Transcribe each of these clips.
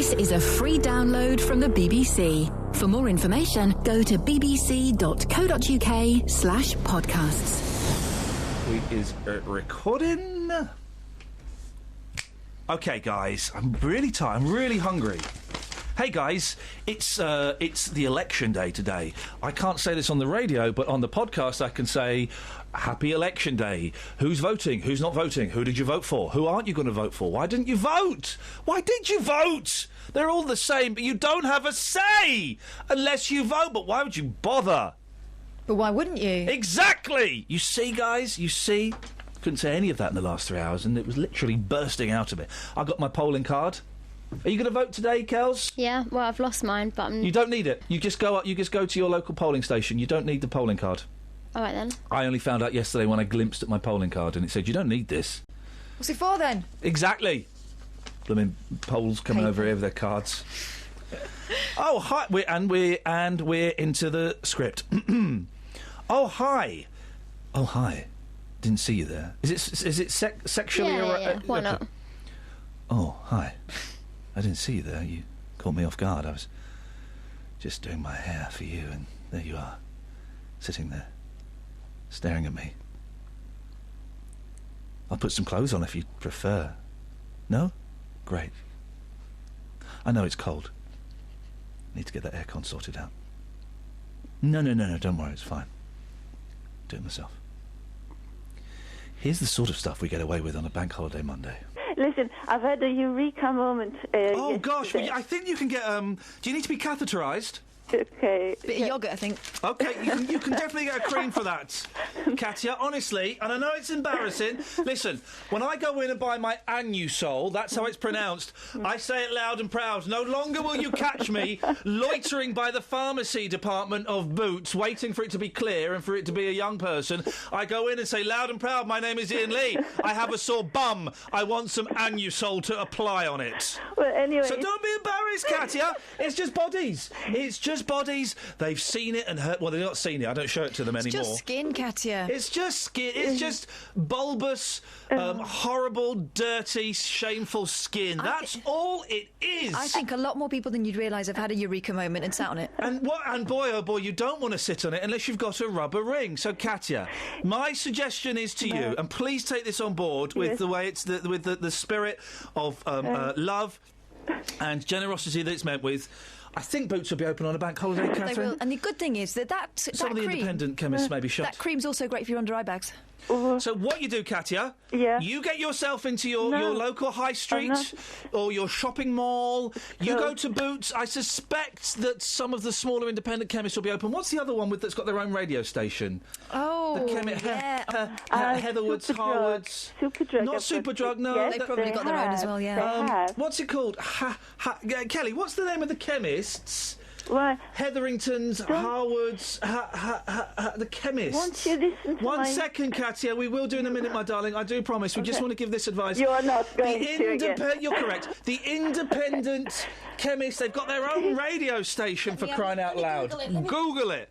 This is a free download from the BBC. For more information, go to bbc.co.uk/podcasts. We is recording. Okay, guys, I'm really tired. I'm really hungry. Hey guys, it's the election day today. I can't say this on the radio, but on the podcast I can say happy election day. Who's voting? Who's not voting? Who did you vote for? Who aren't you going to vote for? Why didn't you vote? Why did you vote? They're all the same, but you don't have a say unless you vote. But why would you bother? But why wouldn't you? Exactly! You see, guys, you see? Couldn't say any of that in the last 3 hours, and it was literally bursting out of it. I got my polling card. Are you going to vote today, Kels? Yeah, well, I've lost mine, but You don't need it. You just go to your local polling station. You don't need the polling card. All right, then. I only found out yesterday when I glimpsed at my polling card, and it said, you don't need this. What's it for, then? Exactly. Blooming polls coming over here with their cards. Oh, hi. We're into the script. Oh, hi. Oh, hi. Didn't see you there. Is it sexually... Yeah. Why not? Oh, hi. I didn't see you there. You caught me off guard. I was just doing my hair for you, and there you are, sitting there, staring at me. I'll put some clothes on if you prefer. No? Great. I know it's cold. Need to get that aircon sorted out. No, don't worry, it's fine. Do it myself. Here's the sort of stuff we get away with on a bank holiday Monday. Listen, I've had a eureka moment. Oh, gosh, I think you can get... do you need to be catheterised? Okay. Bit of yoghurt, I think. OK, you can definitely get a cream for that, Katya, honestly, and I know it's embarrassing. Listen, when I go in and buy my Anusol, that's how it's pronounced, I say it loud and proud. No longer will you catch me loitering by the pharmacy department of Boots, waiting for it to be clear and for it to be a young person. I go in and say loud and proud, my name is Iain Lee. I have a sore bum. I want some Anusol to apply on it. Well, anyway... So don't be embarrassed, Katya. It's just bodies. It's just bodies. They've seen it and heard... Well, they've not seen it. I don't show it to them anymore. It's just skin, Katya. It's just skin. It's just bulbous, horrible, dirty, shameful skin. That's all it is. I think a lot more people than you'd realise have had a eureka moment and sat on it. And boy, oh boy, you don't want to sit on it unless you've got a rubber ring. So, Katya, my suggestion is to you, and please take this on board with the way it's with the spirit of love and generosity that it's meant with. I think Boots will be open on a bank holiday, Catherine. They will. And the good thing is that some of the independent chemists may be shut. That cream's also great for your under eye bags. So what you do, Katya, yeah. You get yourself into your local high street or your shopping mall. You go to Boots. I suspect that some of the smaller independent chemists will be open. What's the other one that's got their own radio station? Oh, Heatherwoods, Harwoods. Superdrug. Not Superdrug, no. Yes, They've probably got their own as well, yeah. They have. What's it called? Kelly, what's the name of the chemists? What? Hetheringtons, Harwoods, the chemists. Won't you listen to One second, Katya. We will do in a minute, my darling. I do promise. We just want to give this advice. You are not going to again. You're correct. The independent chemists, they've got their own radio station for crying out loud. Google it.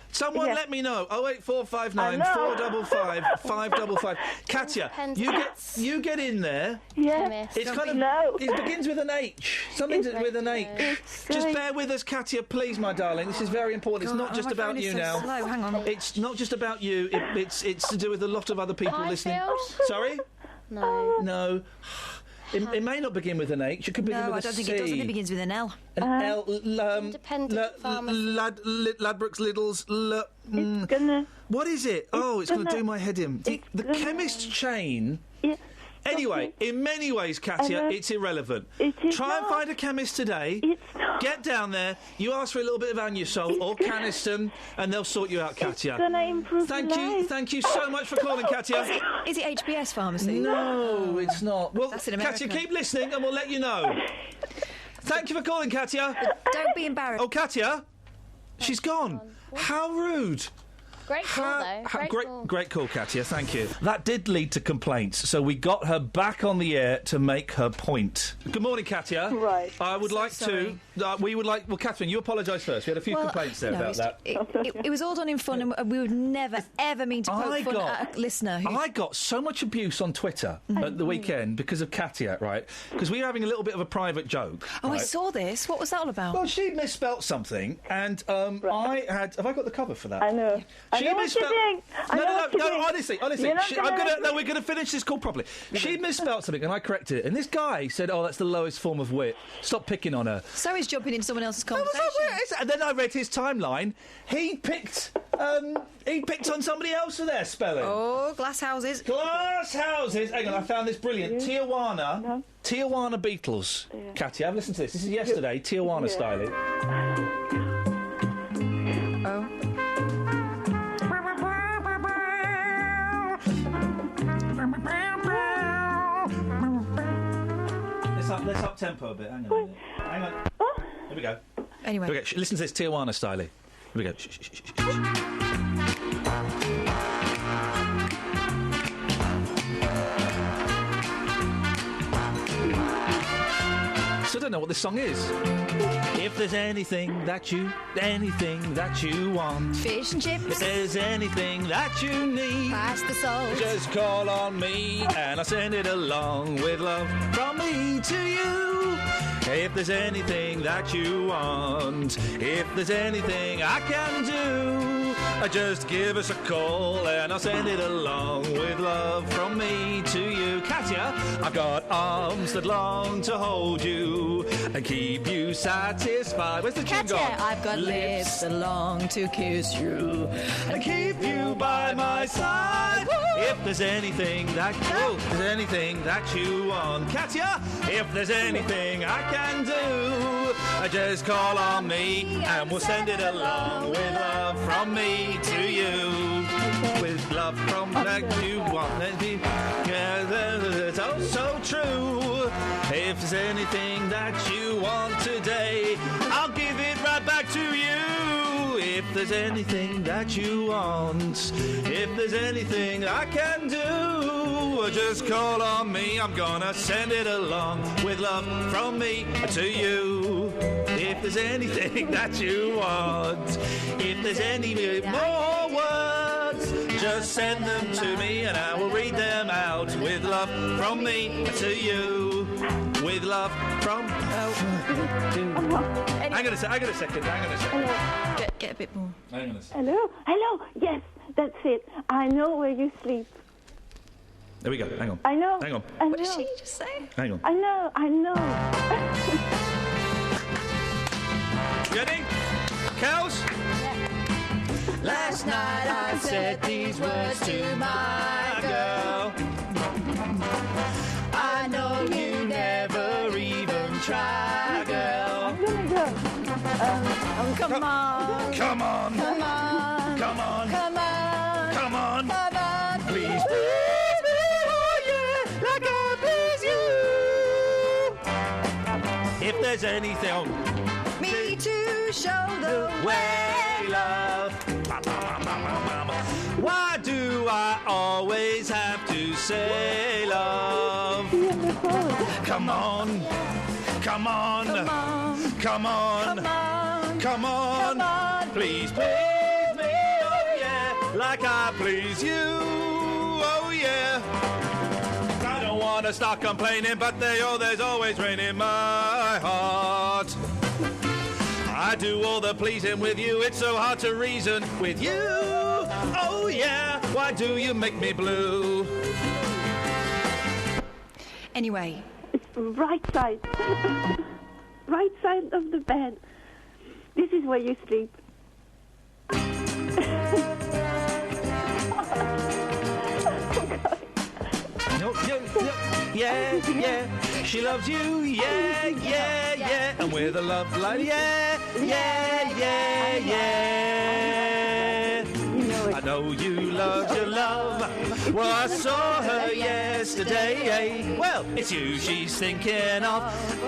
Someone let me know. 08459 455 555. Katya, you get in there. Yeah. It's kind of it begins with an H. Something with an H. Just bear with us, Katya, please, my darling. This is very important. It's not just about you now. Slow. Hang on. It's not just about you. It's to do with a lot of other people listening. Sorry? No. It may not begin with an H. It could begin with a C. No, I don't think it does. It begins with an L. An L. Independent pharmacy. Ladbrokes, Lidl's. It's gonna... What is it? It's going to do my head in. The chemist chain. Yeah. Anyway, in many ways, Katya, it's irrelevant. Try and find a chemist today. Get down there. You ask for a little bit of Anusol or Caniston, and they'll sort you out, Katya. It's gonna improve Thank you so much for calling, Katya. Is it HBS Pharmacy? No, it's not. Well, That's in America. Katya, keep listening, and we'll let you know. Thank you for calling, Katya. Don't be embarrassed. Oh, Katya, she's gone. How rude. Great call, though. Great call, Katia. Thank you. That did lead to complaints, so we got her back on the air to make her point. Good morning, Katia. Right. I would like to. We would like. Well, Catherine, you apologise first. We had a few complaints there about that. It was all done in fun, and we would never, ever mean to poke fun at a listener. I got so much abuse on Twitter at the weekend because of Katia, right? Because we were having a little bit of a private joke. Oh, right? I saw this. What was that all about? Well, she misspelt something, and I had. Have I got the cover for that? I know. I know what you're doing. No. Honestly. We're going to finish this call properly. She misspelt something, and I corrected it. And this guy said, "Oh, that's the lowest form of wit. Stop picking on her." So he's jumping into someone else's conversation. And then I read his timeline. He picked on somebody else for their spelling. Oh, glass houses. Glass houses. Hang on, I found this brilliant. Tijuana Beatles. Yeah. Katia, have listened to this. This is yesterday, Tijuana styling. Oh. Let's up tempo a bit. Hang on. Here we go. Anyway. Here we go. Listen to this Tijuana styling. Here we go. So I don't know what this song is. If there's anything that you want, fish and chips. If there's anything that you need, pass the salt. Just call on me and I'll send it along with love from me to you. If there's anything that you want, if there's anything I can do, just give us a call and I'll send it along with love from me to you. Katia, I've got arms that long to hold you and keep you satisfied. Where's the tune gone? Katia, I've got lips that long to kiss you and keep you by my side. If there's anything that you want, Katia, if there's anything I can do, just call on me and we'll send it along with love from me to you. With love from that you want. It's oh so true. If there's anything that you want today, I'll give it right back to you. If there's anything that you want, if there's anything I can do, just call on me. I'm gonna send it along with love from me to you. If there's anything that you want, if there's any more words, just send them to me and I will read them out with love from me to you. With love from... Hang on a second. Get a bit more. Hang on a second. Hello. Yes, that's it. I know where you sleep. There we go. Hang on. I know. Hang on. What did she just say? Hang on. I know. Ready? Cows? Last night I said these words to my girl. I know you never even try, girl. I'm gonna go. Come on. Come on. Come on. Come on. Come on. Come on. Come on. Please. Please me, oh yeah, like I please you. If there's anything... Me to show the way, love. Why do I always have to say love? Come on. Come on. Come on. Come on. Come on. Come on. Come on. Please please me, oh yeah, like I please you, oh yeah. I don't want to start complaining, but there's always rain in my heart. I do all the pleasing with you, it's so hard to reason with you. Oh yeah, why do you make me blue? Anyway. It's right side. Right side of the bed. This is where you sleep. No, yeah. She loves you, yeah. And with a love like, yeah. You know it. I know you love your love. Well, I saw her yesterday. Well, it's you she's thinking of.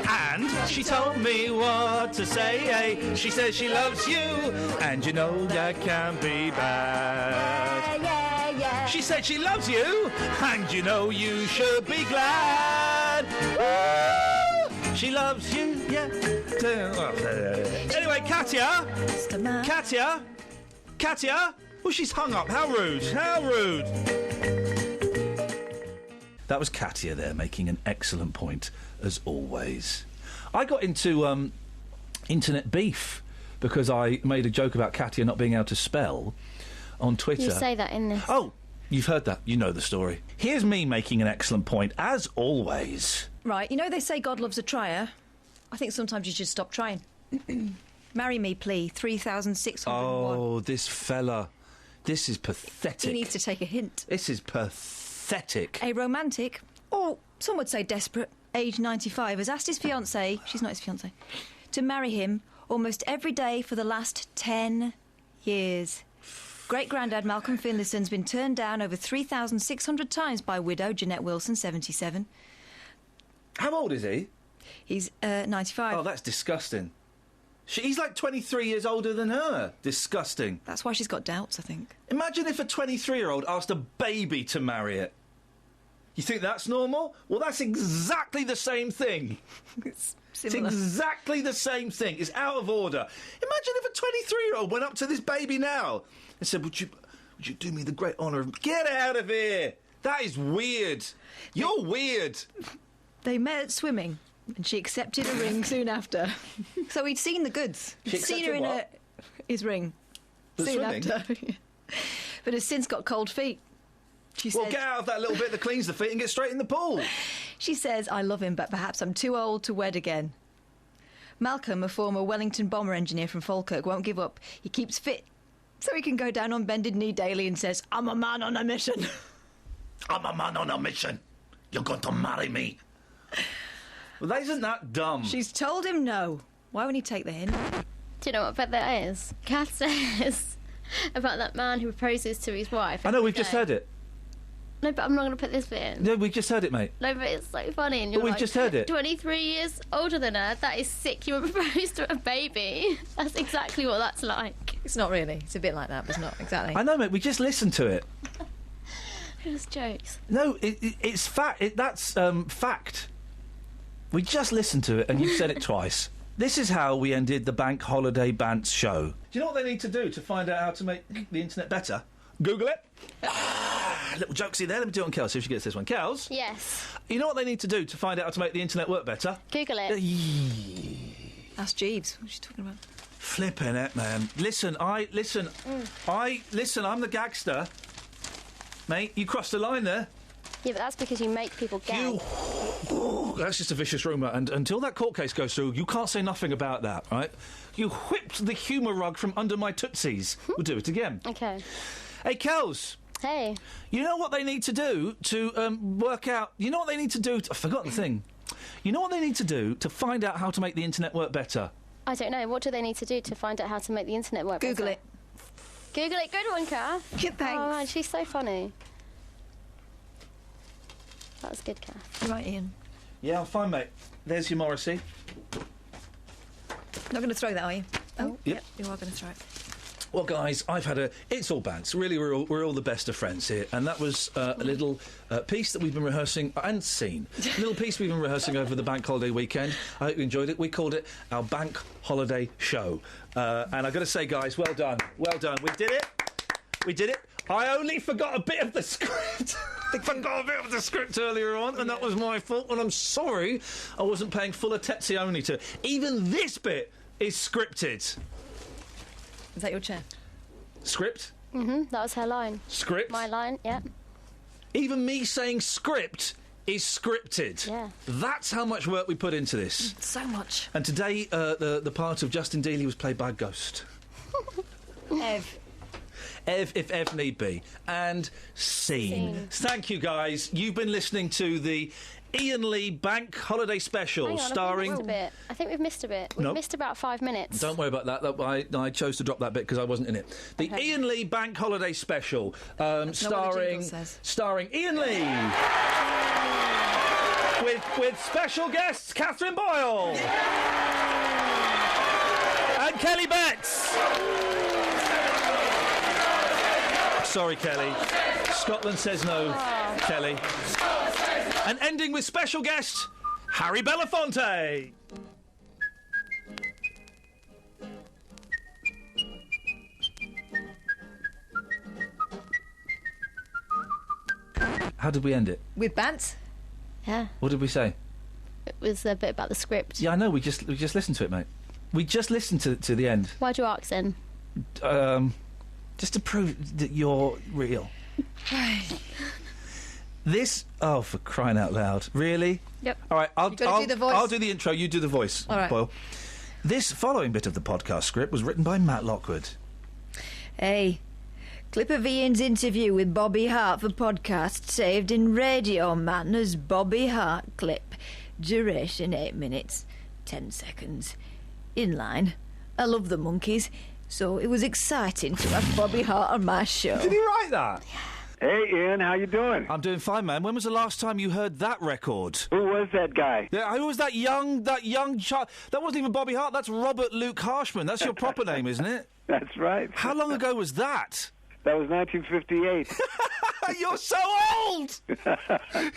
And she told me what to say. She says she loves you, and you know that can't be bad. Yeah. She said she loves you, and you know you should be glad. Woo! She loves you, yeah. Anyway, Katya. Well, she's hung up. How rude. That was Katya there, making an excellent point, as always. I got into internet beef because I made a joke about Katya not being able to spell on Twitter. You say that in this. Oh, you've heard that. You know the story. Here's me making an excellent point, as always. Right, you know they say God loves a trier? I think sometimes you should stop trying. Marry me, please. 3,601. Oh, this fella. This is pathetic. He needs to take a hint. This is pathetic. A romantic, or some would say desperate, age 95, has asked his fiancée, she's not his fiancée, to marry him almost every day for the last 10 years. Great-granddad Malcolm Finlayson's been turned down over 3,600 times by widow Jeanette Wilson, 77. How old is he? He's 95. Oh, that's disgusting. He's like 23 years older than her. Disgusting. That's why she's got doubts, I think. Imagine if a 23-year-old asked a baby to marry it. You think that's normal? Well, that's exactly the same thing. It's It's similar. exactly the same thing. It's out of order. Imagine if a 23-year-old went up to this baby now and said, would you do me the great honour of... Get out of here! That is weird. You're weird. They met at swimming, and she accepted a ring soon after. So he'd seen the goods. She He'd seen her in accepted his ring. The soon swimming? after. But has since got cold feet. She Well, said, get out of that little bit that cleans the feet and get straight in the pool. She says, I love him, but perhaps I'm too old to wed again. Malcolm, a former Wellington bomber engineer from Falkirk, won't give up. He keeps fit, so he can go down on bended knee daily and says, I'm a man on a mission. I'm a man on a mission. You're going to marry me. Well, isn't that dumb? She's told him no. Why won't he take the hint? Do you know what bet that is? Kath says about that man who proposes to his wife. I know, we've just heard it. No, but I'm not going to put this bit in. No, we've just heard it, mate. No, but it's so funny. And you're But we've like, just heard it. 23 years older than her. That is sick. You would propose to a baby. That's exactly what that's like. It's not really. It's a bit like that, but it's not exactly. I know, mate, we just listened to it. It was jokes. No, it's fact. That's fact. We just listened to it, and you said it twice. This is how we ended the Bank Holiday Bants show. Do you know what they need to do to find out how to make the internet better? Google it. Little jokesy there. Let me do it on Kels, see if she gets this one. Kels? Yes. You know what they need to do to find out how to make the internet work better? Google it. Ask Jeeves. What's she talking about? Flipping it, man. Listen, I'm the gagster. Mate, you crossed the line there. Yeah, but that's because you make people gag. That's just a vicious rumour, and until that court case goes through, you can't say nothing about that, right? You whipped the humour rug from under my tootsies. We'll do it again. Okay. Hey, Kels. Hey. You know what they need to do to work out... You know what they need to do... I've forgotten the thing. You know what they need to do to find out how to make the internet work better? I don't know. What do they need to do to find out how to make the internet work Google better? it. Google it. Good one, Kath. Yeah, thanks. Oh, man, she's so funny. That was good, Kath. You right, Ian? Yeah, I'm fine, mate. There's your Morrissey. Not going to throw that, are you? Oh, Yep. You are going to throw it. Well, guys, I've had a... It's all bants. Really, we're all the best of friends here. And that was a little piece that we've been rehearsing and seen. A little piece we've been rehearsing over the bank holiday weekend. I hope you enjoyed it. We called it our bank holiday show. And I've got to say, guys, well done. Well done. We did it. We did it. I only forgot a bit of the script. I forgot a bit of the script earlier on, and that was my fault. And I'm sorry I wasn't paying full attention to it. Even this bit is scripted. Is that your chair? Script? That was her line. Script? My line, yeah. Even me saying script is scripted. Yeah. That's how much work we put into this. So much. And today, the part of Justin Dealey was played by a ghost. Ev. Ev, if Ev need be. And scene. Thank you, guys. You've been listening to the Ian Lee Bank Holiday Special, Hang on, starring... I think we've missed a bit. We've missed about 5 minutes. Don't worry about that. I chose to drop that bit because I wasn't in it. The Ian Lee Bank Holiday Special, starring Ian Lee. With special guests Catherine Boyle and Kelly Betts. Sorry, Kelly. Scotland says no, Kelly. And ending with special guest Harry Belafonte. How did we end it? With Bants? Yeah. What did we say? It was a bit about the script. Yeah, I know. We just listened to it, mate. We just listened to the end. Why'd you ask then? Just to prove that you're real. This... Oh, for crying out loud. Really? Yep. All right, I'll do the voice. I'll do the intro, you do the voice, All right. Boyle. This following bit of the podcast script was written by Matt Lockwood. Hey, clip of Ian's interview with Bobby Hart for podcast saved in Radio Man as Bobby Hart clip. Duration 8 minutes, 10 seconds. Inline. I love the Monkees, so it was exciting to have Bobby Hart on my show. Did he write that? Hey, Ian, how you doing? I'm doing fine, man. When was the last time you heard that record? Who was that guy? Yeah, who was that young child? That wasn't even Bobby Hart. That's Robert Luke Harshman. That's your proper name, isn't it? That's right. How long ago was that? That was 1958. You're so old!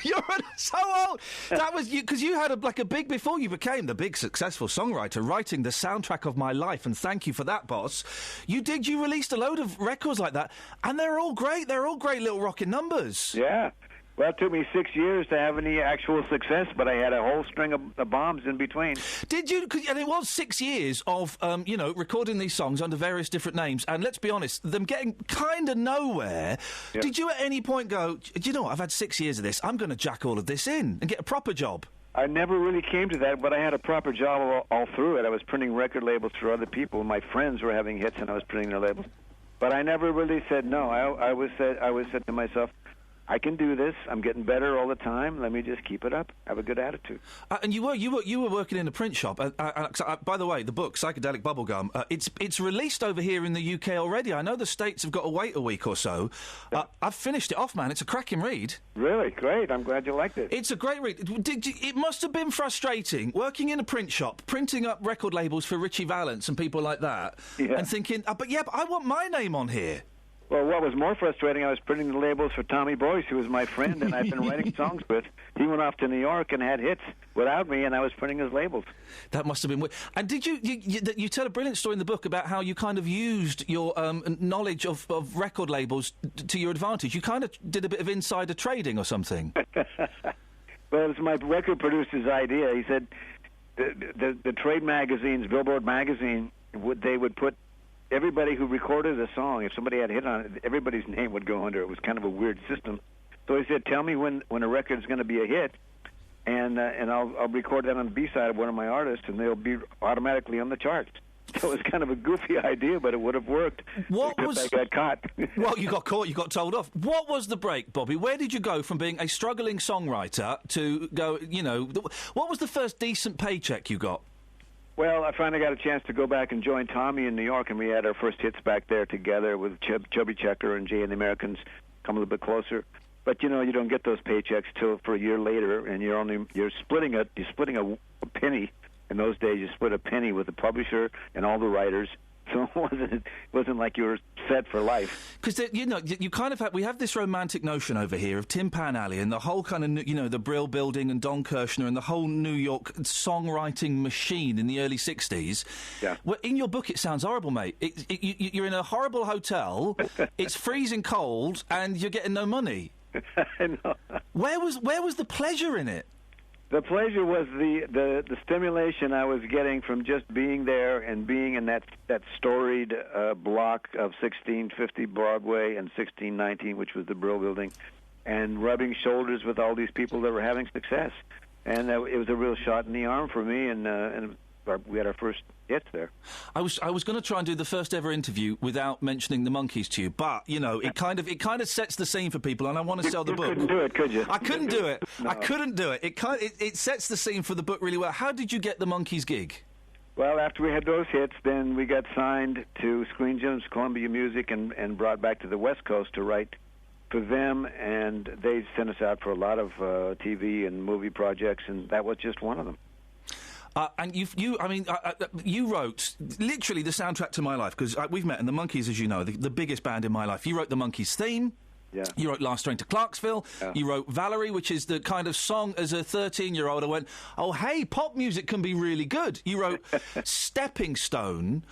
You're so old! That was you, because you had a big, before you became the big successful songwriter, writing the soundtrack of my life, and thank you for that, boss. You released a load of records like that, and they're all great. They're all great little rocking numbers. Yeah. Well, it took me 6 years to have any actual success, but I had a whole string of bombs in between. Did you? And it was 6 years of, recording these songs under various different names, and let's be honest, them getting kind of nowhere. Yeah. Did you at any point go, do you know what, I've had 6 years of this, I'm going to jack all of this in and get a proper job? I never really came to that, but I had a proper job all through it. I was printing record labels for other people. My friends were having hits, and I was printing their labels. But I never really said no. I always said to myself, I can do this. I'm getting better all the time. Let me just keep it up. Have a good attitude. And you were working in a print shop. By the way, the book Psychedelic Bubblegum, it's released over here in the UK already. I know the States have got to wait a week or so. I've finished it off, man. It's a cracking read. Really? Great. I'm glad you liked it. It's a great read. It must have been frustrating working in a print shop, printing up record labels for Richie Valens and people like that, and thinking, but I want my name on here. Well, what was more frustrating, I was printing the labels for Tommy Boyce, who was my friend, and I've been writing songs with. He went off to New York and had hits without me, and I was printing his labels. That must have been weird. And did you tell a brilliant story in the book about how you kind of used your knowledge of record labels to your advantage? You kind of did a bit of insider trading or something. Well, it was my record producer's idea. He said the trade magazines, Billboard magazine, they would put everybody who recorded a song, if somebody had a hit on it, everybody's name would go under. It was kind of a weird system. So he said, tell me when a record is going to be a hit, and I'll record that on the B-side of one of my artists, and they'll be automatically on the charts. So it was kind of a goofy idea, but it would have worked. I got caught. Well, you got caught, you got told off. What was the break, Bobby? Where did you go from being a struggling songwriter to go, what was the first decent paycheck you got? Well, I finally got a chance to go back and join Tommy in New York, and we had our first hits back there together with Chubby Checker and Jay and the Americans come a little bit closer. But, you don't get those paychecks till for a year later, and you're splitting a penny. In those days, you split a penny with the publisher and all the writers. So it wasn't like you were set for life. Because, you kind of we have this romantic notion over here of Tin Pan Alley and the whole kind of, the Brill Building and Don Kirshner and the whole New York songwriting machine in the early 60s. Yeah. Well, in your book, it sounds horrible, mate. You're in a horrible hotel, it's freezing cold, and you're getting no money. I know. Where was the pleasure in it? The pleasure was the stimulation I was getting from just being there and being in that storied block of 1650 Broadway and 1619, which was the Brill Building, and rubbing shoulders with all these people that were having success. And it was a real shot in the arm for me, and we had our first hits there. I was going to try and do the first ever interview without mentioning the Monkees to you, but you know it kind of sets the scene for people, and I want to sell the book. You couldn't do it, could you? I couldn't do it. No. I couldn't do it. It sets the scene for the book really well. How did you get the Monkees gig? Well, after we had those hits, then we got signed to Screen Gems, Columbia Music, and brought back to the West Coast to write for them, and they sent us out for a lot of TV and movie projects, and that was just one of them. And you wrote literally the soundtrack to my life, because we've met, and the Monkees, as you know, the biggest band in my life. You wrote the Monkees theme. Yeah. You wrote Last Train to Clarksville. Yeah. You wrote Valerie, which is the kind of song as a 13-year-old I went, oh, hey, pop music can be really good. You wrote Stepping Stone.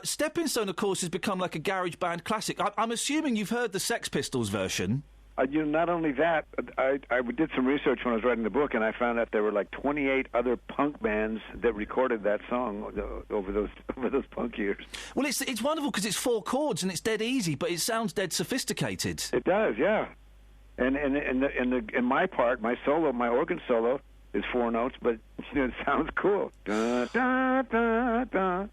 Stepping Stone, of course, has become like a garage band classic. I'm assuming you've heard the Sex Pistols version. Not only that, I did some research when I was writing the book, and I found out there were like 28 other punk bands that recorded that song over those punk years. Well, it's wonderful because it's 4 chords and it's dead easy, but it sounds dead sophisticated. It does, yeah. And in my part, my organ solo is 4 notes, but it sounds cool. Da, da, da, da.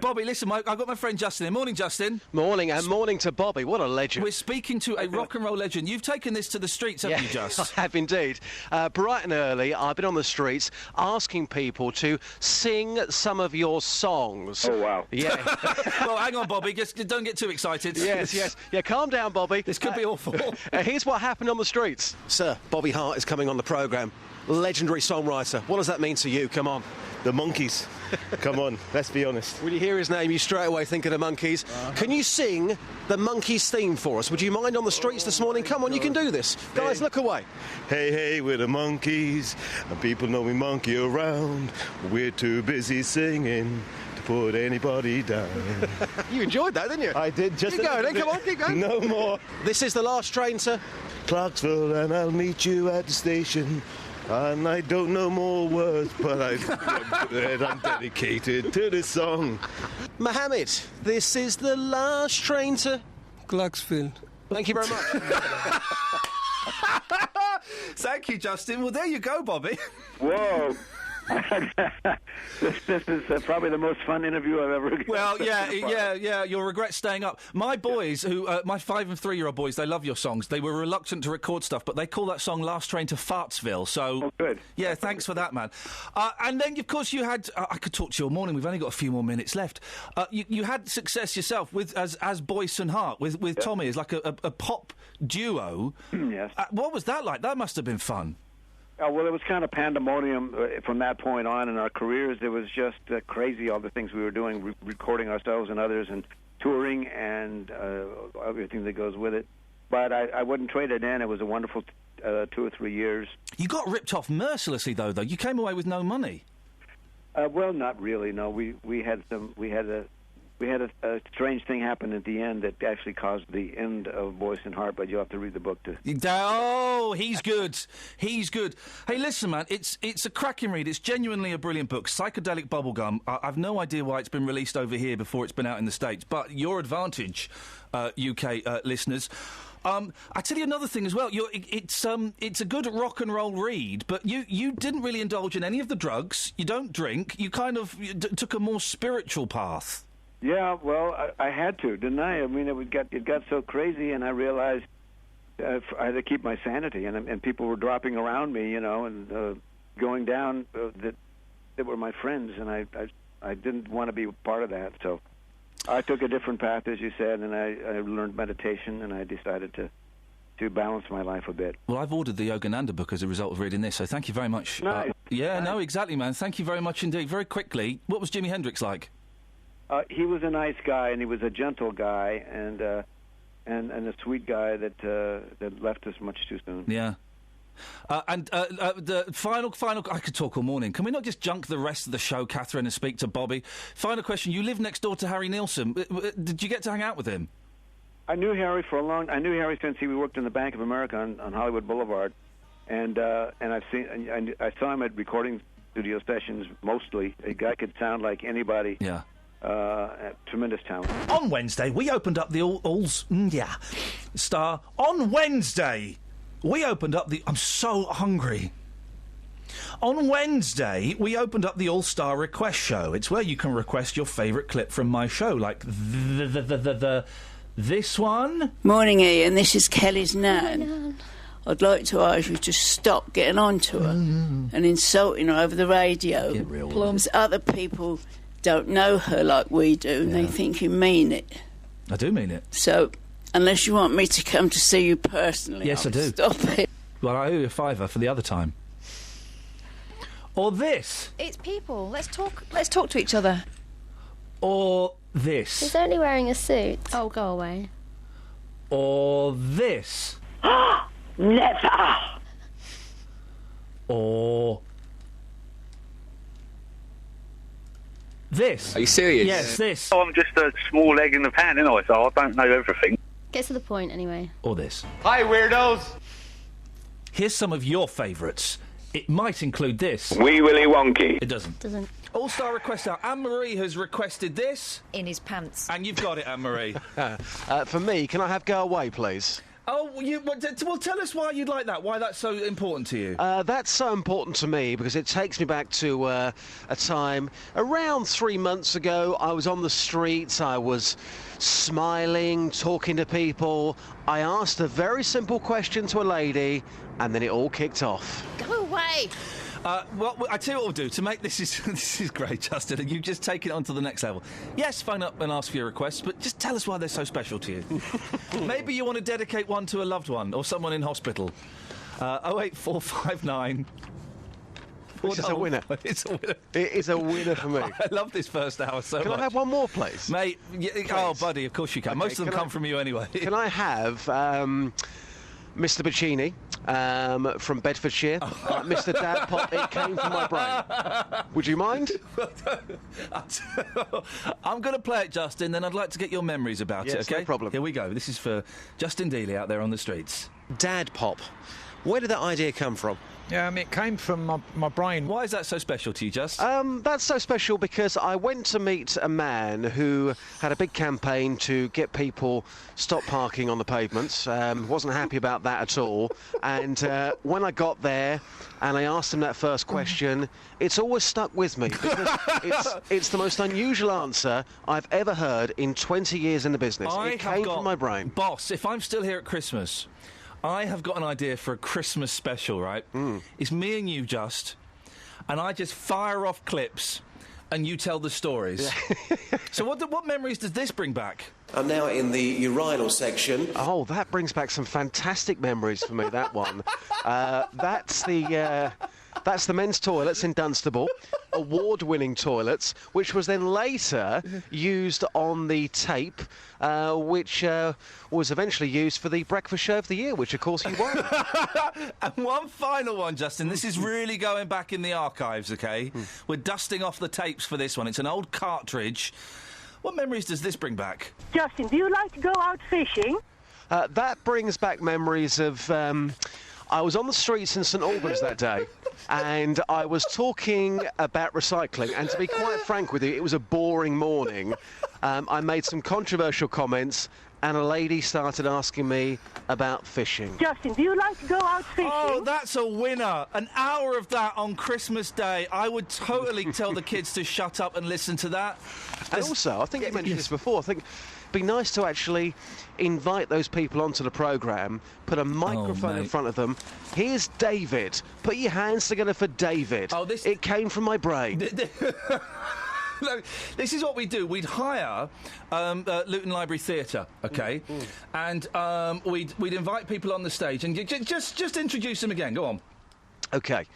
Bobby, listen, I've got my friend Justin here. Morning, Justin. Morning, and morning to Bobby. What a legend. We're speaking to a rock and roll legend. You've taken this to the streets, haven't you, Just? I have indeed. Bright and early, I've been on the streets asking people to sing some of your songs. Oh, wow. Yeah. Well, hang on, Bobby. Just don't get too excited. Yes. Yeah, calm down, Bobby. This could be awful. Here's what happened on the streets. Sir, Bobby Hart is coming on the programme. Legendary songwriter. What does that mean to you? Come on. The Monkees. Come on, let's be honest. When you hear his name, you straight away think of the Monkees. Can you sing the Monkees theme for us? Would you mind on the streets this morning? Come on, you can do this. Guys, look away. Hey, hey, we're the Monkees, and people know we monkey around. We're too busy singing to put anybody down. You enjoyed that, didn't you? I did. Just keep going, then. Come on, keep going. No more. This is the last train to Clarksville, and I'll meet you at the station. And I don't know more words, but I'm dedicated to this song. Mohammed, this is the last train to Clarksville. Thank you very much. Thank you, Justin. Well, there you go, Bobby. Whoa. This is probably the most fun interview I've ever given. Well, yeah. You'll regret staying up. My boys, my 5 and 3-year-old boys, they love your songs. They were reluctant to record stuff, but they call that song "Last Train to Fartsville." So, oh, good. Yeah, thanks for that, man. And then, of course, you had. I could talk to you all morning. We've only got a few more minutes left. You had success yourself with as Boyce and Hart with Tommy as like a pop duo. Yes. What was that like? That must have been fun. Well, it was kind of pandemonium from that point on in our careers. It was just crazy, all the things we were doing, recording ourselves and others, and touring, and everything that goes with it. But I wouldn't trade it in. It was a wonderful 2 or 3 years. You got ripped off mercilessly, though. You came away with no money. Well, not really. No, we had a strange thing happen at the end that actually caused the end of Boyce and Hart, but you'll have to read the book to... Oh, he's good. He's good. Hey, listen, man, it's a cracking read. It's genuinely a brilliant book. Psychedelic Bubblegum. I've no idea why it's been released over here before it's been out in the States, but your advantage, UK listeners. I tell you another thing as well. It's a good rock and roll read, but you didn't really indulge in any of the drugs. You don't drink. You kind of took a more spiritual path. Yeah, well, I had to, didn't I? I mean, it got so crazy, and I realized I had to keep my sanity, and people were dropping around me, and going down that were my friends, and I didn't want to be part of that, so I took a different path, as you said, and I learned meditation, and I decided to balance my life a bit. Well, I've ordered the Yogananda book as a result of reading this, so thank you very much. Nice. Nice. No, exactly, man. Thank you very much indeed. Very quickly, what was Jimi Hendrix like? He was a nice guy, and he was a gentle guy, and a sweet guy that left us much too soon. Yeah. And the final. I could talk all morning. Can we not just junk the rest of the show, Catherine, and speak to Bobby? Final question. You live next door to Harry Nilsson. Did you get to hang out with him? I knew Harry I knew Harry since he worked in the Bank of America on Hollywood Boulevard, and I saw him at recording studio sessions mostly. A guy could sound like anybody. Yeah. Tremendous talent. On Wednesday, we opened up the All's Star. On Wednesday, we opened up the... I'm so hungry. On Wednesday, we opened up the All-Star Request Show. It's where you can request your favourite clip from my show, like this one. Morning, Ian. This is Kelly's nan. I'd like to ask you to stop getting on to her and insulting her over the radio. Get real. Because other people don't know her like we do, and they think you mean it. I do mean it. So, unless you want me to come to see you personally, Yes, I do. Stop it. Well, I owe you a £5 for the other time. Or this. It's people. Let's talk to each other. Or this. He's only wearing a suit. Oh, go away. Or this. Never. Or this. Are you serious? Yes, this. I'm just a small egg in the pan, aren't I? So I don't know everything. Get to the point, anyway. Or this. Hi, weirdos. Here's some of your favourites. It might include this. Wee Willy Wonky. It doesn't. Doesn't. All-Star request out. Anne-Marie has requested this. In his pants. And you've got it, Anne-Marie. For me, can I have Go Away, please? Oh, well, tell us why you'd like that. Why that's so important to you. That's so important to me because it takes me back to a time around 3 months ago. I was on the streets. I was smiling, talking to people. I asked a very simple question to a lady, and then it all kicked off. Go away. Well, I tell you what we'll do to make this is great, Justin, and you just take it on to the next level. Yes, phone up and ask for your requests, but just tell us why they're so special to you. Maybe you want to dedicate one to a loved one or someone in hospital. 08459. Which is a winner. It's a winner. It is a winner for me. I love this first hour so much. Can I have one more, please? Mate, oh, buddy, of course you can. Okay, Most of them come from you anyway. Can I have Mr. Bacchini from Bedfordshire? Mr. Dad Pop, it came from my brain. Would you mind? I'm going to play it, Justin, then I'd like to get your memories about it, okay? No problem. Here we go. This is for Justin Dealey out there on the streets. Dad Pop. Where did that idea come from? It came from my brain. Why is that so special to you, Just? That's so special because I went to meet a man who had a big campaign to get people stop parking on the pavements. Wasn't happy about that at all. And when I got there and I asked him that first question, it's always stuck with me because it's the most unusual answer I've ever heard in 20 years in the business. It came from my brain. Boss, if I'm still here at Christmas, I have got an idea for a Christmas special, right? It's me and you, and I just fire off clips and you tell the stories. So what memories does this bring back? I'm now in the urinal section. Oh, that brings back some fantastic memories for me, that one. That's the men's toilets in Dunstable, award-winning toilets, which was then later used on the tape, which was eventually used for the breakfast show of the year, which, of course, you won. And one final one, Justin. This is really going back in the archives, OK? We're dusting off the tapes for this one. It's an old cartridge. What memories does this bring back? Justin, do you like to go out fishing? That brings back memories of... I was on the streets in St Albans that day, and I was talking about recycling, and to be quite frank with you, it was a boring morning. I made some controversial comments, and a lady started asking me about fishing. Justin, do you like to go out fishing? Oh, that's a winner. An hour of that on Christmas Day. I would totally tell the kids to shut up and listen to that. And also, I think you mentioned this before, I think it'd be nice to actually invite those people onto the programme, put a microphone in front of them. Here's David. Put your hands together for David. Oh, it came from my brain. Look, this is what we do. We'd hire Luton Library Theatre, OK? And we'd invite people on the stage and just introduce them again. Go on. OK.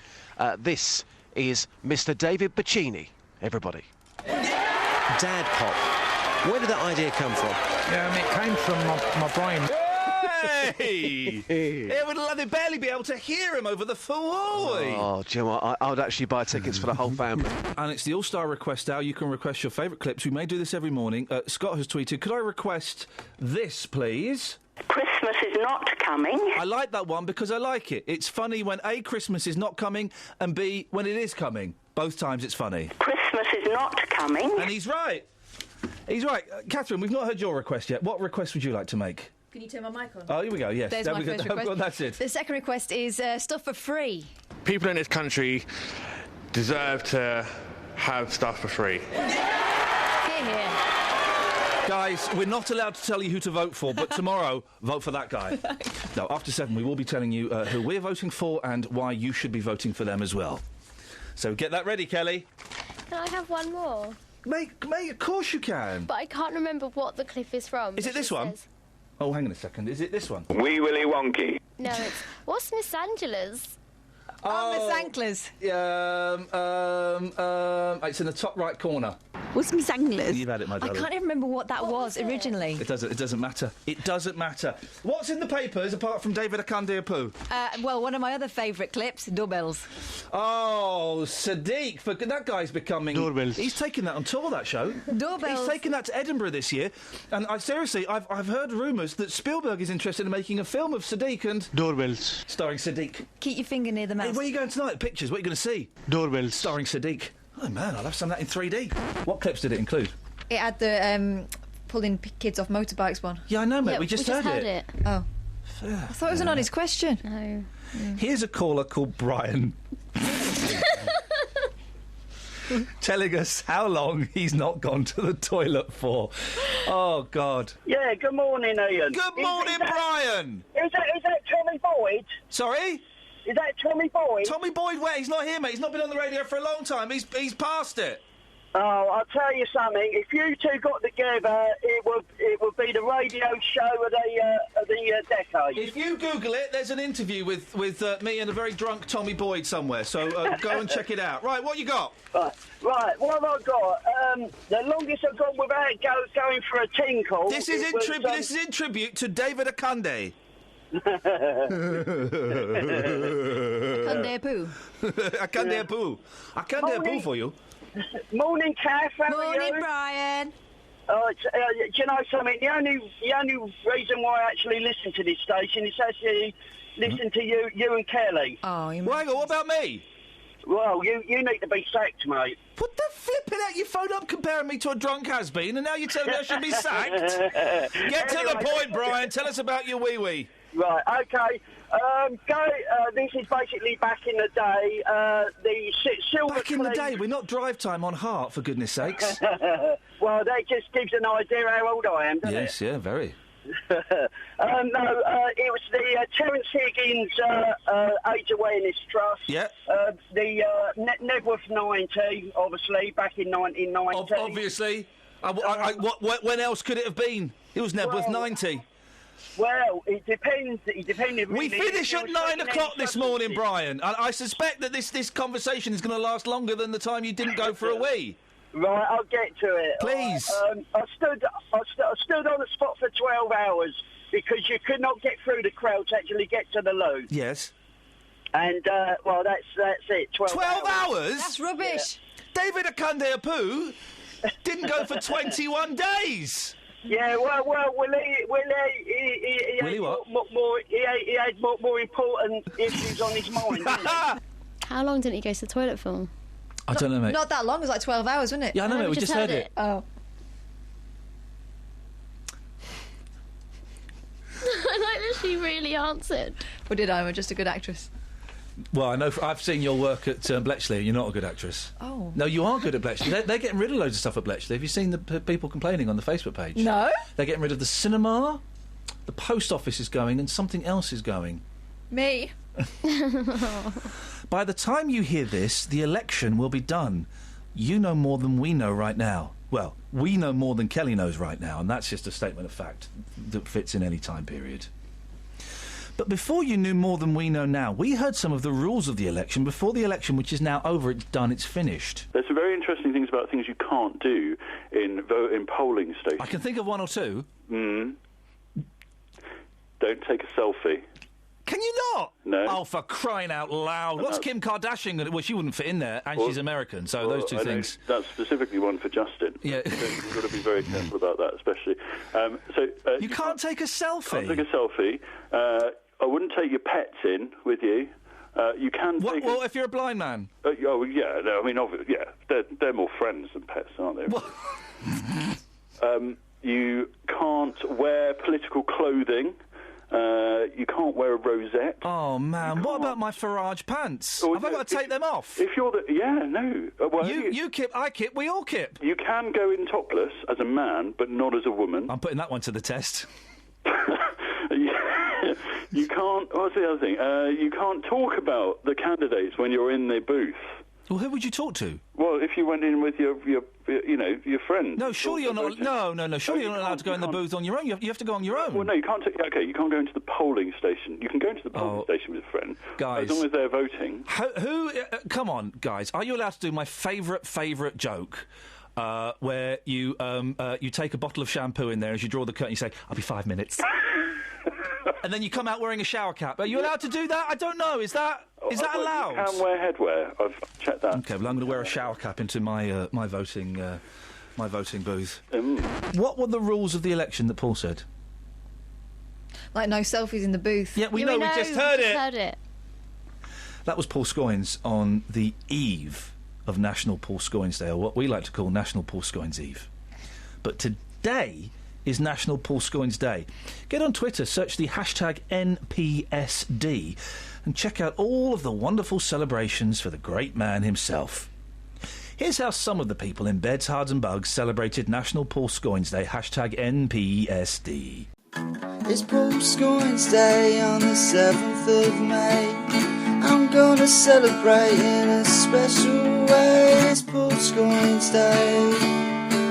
This is Mr. David Bacchini, everybody. Dad Pop. Where did that idea come from? It came from my brain. Hey! They'd barely be able to hear him over the floor. Oh, do you know what? I would actually buy tickets for the whole family. And it's the All-Star Request Hour. You can request your favourite clips. We may do this every morning. Scott has tweeted, could I request this, please? Christmas is not coming. I like that one because I like it. It's funny when A, Christmas is not coming, and B, when it is coming. Both times it's funny. Christmas is not coming. And he's right. He's right. Catherine, we've not heard your request yet. What request would you like to make? Can you turn my mic on? Oh, here we go, yes. There's my first request. That's it. The second request is stuff for free. people in this country deserve to have stuff for free. Hear, hear. Guys, we're not allowed to tell you who to vote for, but tomorrow, vote for that guy. No, after 7, we will be telling you who we're voting for and why you should be voting for them as well. So get that ready, Kelly. Can I have one more? Mate, of course you can. But I can't remember what the clip is from. Is it this one? Oh, hang on a second. Is it this one? Wee Willy Wonky. No, it's... What's Miss Angela's? Oh, Miss Anklers. It's in the top right corner. What's Miss Anklers? You've had it, my I darling. can't even remember what that was originally. It doesn't matter. It doesn't matter. What's in the papers apart from David Akandiapu? Well, one of my other favourite clips, doorbells. Oh, Sadiq. That guy's becoming... Doorbells. He's taking that on tour, that show. Doorbells. He's taking that to Edinburgh this year. And seriously, I've heard rumours that Spielberg is interested in making a film of Sadiq and... Doorbells. Starring Sadiq. Keep your finger near the mouse. Hey, where are you going tonight? Pictures. What are you going to see? Doorbells. Starring Sadiq. Oh, man, I'll have some of that in 3D. What clips did it include? It had the pulling kids off motorbikes one. Yeah, I know, mate. We just heard it. Oh. Fair. I thought it was an honest question. No. Here's a caller called Brian. Telling us how long he's not gone to the toilet for. Oh, God. Yeah, good morning, Iain. Good morning, Brian. Is that Tommy Boyd? Sorry? Is that Tommy Boyd? Tommy Boyd, where? He's not here, mate. He's not been on the radio for a long time. He's past it. Oh, I'll tell you something. If you two got together, it would be the radio show of the decade. If you Google it, there's an interview with me and a very drunk Tommy Boyd somewhere. So go and check it out. Right, what you got? Right. What have I got? The longest I've gone without going for a tinkle. This is in tribute to David Akande. Akandiapu. Akandiapu. Akandiapu for you. Morning, Kath. How are Morning, you? Brian. Do you know something? The only reason why I actually listen to this station is actually listen to you and Kelly. Oh, hang on, what about me? Well, you need to be sacked, mate. What the flipping out? You phoned up comparing me to a drunk has-been, and now you tell me I should be sacked? Get to the point, Brian. Tell us about your wee-wee. Right, OK. This is basically back in the day. The silver... Back in the day? We're not drive time on Heart, for goodness sakes. Well, that just gives an idea how old I am, doesn't it? Yes, yeah, very. No, it was the Terence Higgins AIDS Awareness Trust. Yeah. The Nebworth 90, obviously, back in 1990. Obviously. When else could it have been? It was Nebworth 90. Well, it depended. We finish at 9 o'clock this morning, Brian. I suspect that this conversation is going to last longer than the time you didn't go for a wee. Right, I'll get to it. Please. I stood on the spot for 12 hours because you could not get through the crowd to actually get to the loo. Yes. And, well, that's it. 12 hours? That's rubbish. Yeah. David Akandiapu didn't go for 21 days. Yeah, well, he had more important issues on his mind. How long didn't he go to the toilet for? I don't know, mate. Not that long. It was like 12 hours, wasn't it? Yeah, I know, mate. We just heard it. Oh. I like that she really answered. Or did I? I'm just a good actress. Well, I know. I've seen your work at Bletchley. You're not a good actress. Oh. No, you are good at Bletchley. They're getting rid of loads of stuff at Bletchley. Have you seen the people complaining on the Facebook page? No. They're getting rid of the cinema, the post office is going, and something else is going. Me. By the time you hear this, the election will be done. You know more than we know right now. Well, we know more than Kelly knows right now, and that's just a statement of fact that fits in any time period. But before you knew more than we know now, we heard some of the rules of the election before the election, which is now over, it's done, it's finished. There's some very interesting things about things you can't do in polling stations. I can think of one or two. Don't take a selfie. Can you not? No. Oh, for crying out loud. What's Kim Kardashian going to... Well, she wouldn't fit in there, and she's American, so those two things... That's specifically one for Justin. Yeah. You've got to be very careful about that, especially. You can't take a selfie? Can't take a selfie. I wouldn't take your pets in with you. You can take... Well, if you're a blind man? Yeah, no, I mean, obviously, yeah, they're more friends than pets, aren't they? You can't wear political clothing. You can't can't wear a rosette. Oh, man. What about my Farage pants? Have I got to take them off? If you're no. Well, you kip, I kip, we all kip. You can go in topless as a man, but not as a woman. I'm putting that one to the test. You can't. What's the other thing? You can't talk about the candidates when you're in the booth. Well, who would you talk to? Well, if you went in with your friends. No, surely you're not. No. Surely you're not allowed to go in the booth on your own. You have to go on your own. Well, no, you can't. You can't go into the polling station. You can go into the polling station with a friend, guys. As long as they're voting. Who? Come on, guys. Are you allowed to do my favourite joke? Where you take a bottle of shampoo in there as you draw the curtain. You say, "I'll be 5 minutes," and then you come out wearing a shower cap. Are you allowed to do that? I don't know. Is that allowed? You can wear headwear. I've checked that. Okay, well, I'm going to wear a shower cap into my my voting booth. What were the rules of the election that Paul said? Like no selfies in the booth. Yeah, we just heard it. That was Paul Scoins on the eve of National Paul Scoins Day, or what we like to call National Paul Scoins Eve. But today is National Paul Scoins Day. Get on Twitter, search the hashtag NPSD, and check out all of the wonderful celebrations for the great man himself. Here's how some of the people in Beds, Hards and Bugs celebrated National Paul Scoins Day, hashtag NPSD. It's Paul Scoins Day on the 7th of May. I'm gonna celebrate in a special way. It's Paul Scoins Day.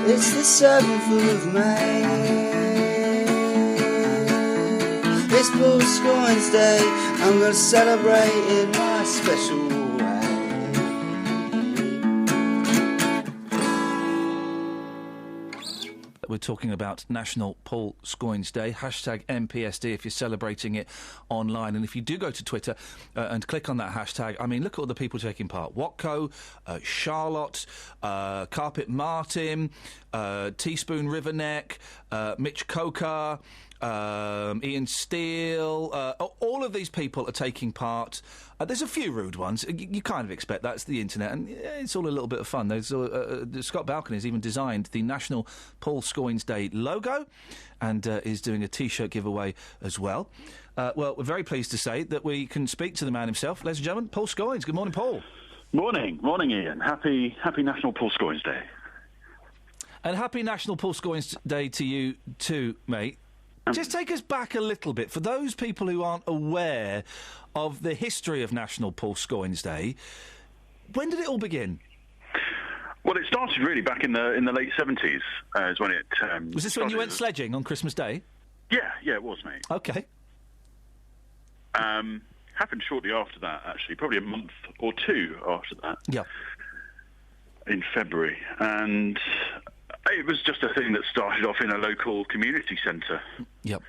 It's the 7th of May. It's Paul Scoins Day. I'm gonna celebrate in my special way. We're talking about National Paul Scoins Day, hashtag NPSD if you're celebrating it online. And if you do go to Twitter and click on that hashtag, I mean, look at all the people taking part. Watco, Charlotte, Carpet Martin, Teaspoon Riverneck, Mitch Coker, Ian Steele, all of these people are taking part. There's a few rude ones. You kind of expect that. It's the internet, and it's all a little bit of fun. There's Scott Balcony has even designed the National Paul Scoins Day logo and is doing a T-shirt giveaway as well. Well, we're very pleased to say that we can speak to the man himself. Ladies and gentlemen, Paul Scoins. Good morning, Paul. Morning, Ian. Happy National Paul Scoins Day. And happy National Paul Scoins Day to you too, mate. Just take us back a little bit. For those people who aren't aware of the history of National Paul Scoins Day, when did it all begin? Well, it started really back in the late 70s, is when it was this when you went sledging on Christmas Day? Yeah, it was, mate. Okay. Happened shortly after that, actually, probably a month or two after that. Yeah. In February. And it was just a thing that started off in a local community centre. Yep.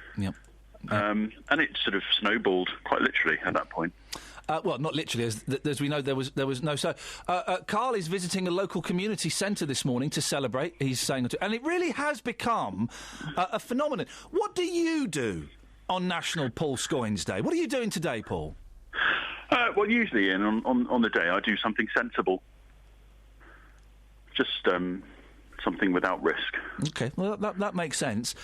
And it sort of snowballed quite literally at that point. Well, not literally, as we know, there was no. So, Carl is visiting a local community centre this morning to celebrate. He's saying, and it really has become a phenomenon. What do you do on National Paul Scoins Day? What are you doing today, Paul? Well, usually, Ian, on the day, I do something sensible. Just something without risk. OK, well, that makes sense.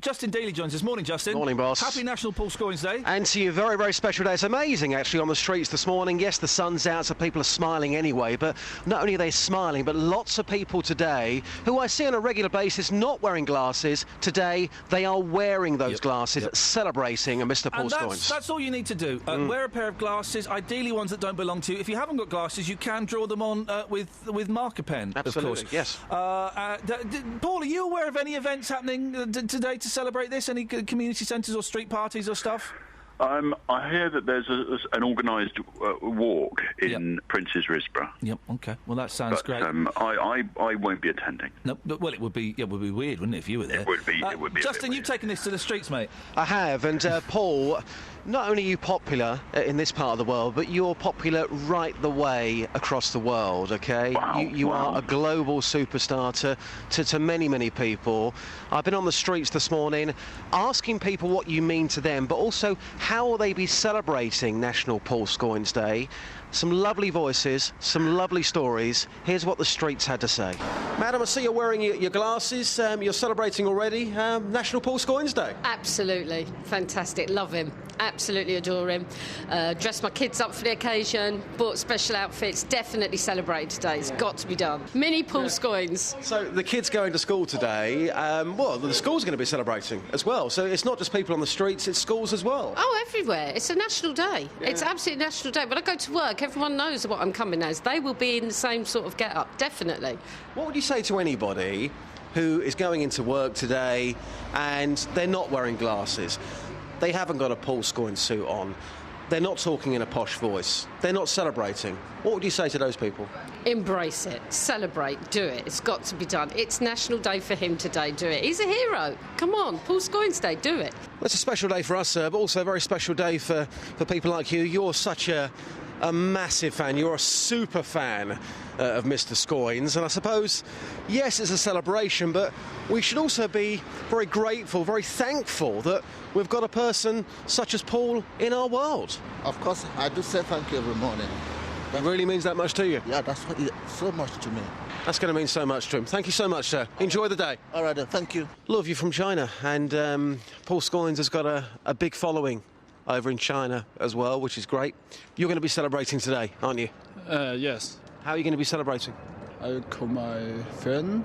Justin Daly joins us. Morning, Justin. Morning, boss. Happy National Paul Scoins Day. And to you, very, very special day. It's amazing, actually, on the streets this morning. Yes, the sun's out, so people are smiling anyway, but not only are they smiling, but lots of people today who I see on a regular basis not wearing glasses, today they are wearing those glasses, celebrating Mr. Paul Scoins. That's all you need to do. Wear a pair of glasses, ideally ones that don't belong to you. If you haven't got glasses, you can draw them on with marker pen, Absolutely, of course. Yes. Paul, are you aware of any events happening today to celebrate this? Any community centres or street parties or stuff? I hear that there's an organised walk in Prince's Risborough. Yep. Okay. Well, that sounds great. I won't be attending. No. Well, it would be weird, wouldn't it, if you were there? It would be. It would be. Justin, you've taken this to the streets, mate. I have, and Paul. Not only are you popular in this part of the world, but you're popular right the way across the world, OK? Wow, you are a global superstar to many, many people. I've been on the streets this morning asking people what you mean to them, but also how will they be celebrating National Paul Scoins Day? Some lovely voices, some lovely stories. Here's what the streets had to say. Madam, I see you're wearing your glasses. You're celebrating already National Paul Scoins Day. Absolutely. Fantastic. Love him. Absolutely adore him. Dressed my kids up for the occasion. Bought special outfits. Definitely celebrate today. It's got to be done. Mini Paul Scoins. So the kids going to school today, well, the school's going to be celebrating as well. So it's not just people on the streets, it's schools as well. Oh, everywhere. It's a national day. Yeah. It's absolutely a national day. When I go to work, everyone knows what I'm coming as. They will be in the same sort of get-up, definitely. What would you say to anybody who is going into work today and they're not wearing glasses? They haven't got a Paul Scoins suit on. They're not talking in a posh voice. They're not celebrating. What would you say to those people? Embrace it. Celebrate. Do it. It's got to be done. It's National Day for him today. Do it. He's a hero. Come on. Paul Scoins Day. Do it. Well, it's a special day for us, sir, but also a very special day for people like you. You're such a massive fan. You're a super fan of Mr. Scoins, and I suppose, yes, it's a celebration, but we should also be very grateful, very thankful that we've got a person such as Paul in our world. Of course, I do say thank you every morning. It really means that much to you? Yeah, that's what so much to me. That's going to mean so much to him. Thank you so much, sir. Enjoy the day. All right, then. Thank you. Love you from China, and Paul Scoins has got a big following over in China as well, which is great. You're going to be celebrating today, aren't you? Yes. How are you going to be celebrating? I call my friend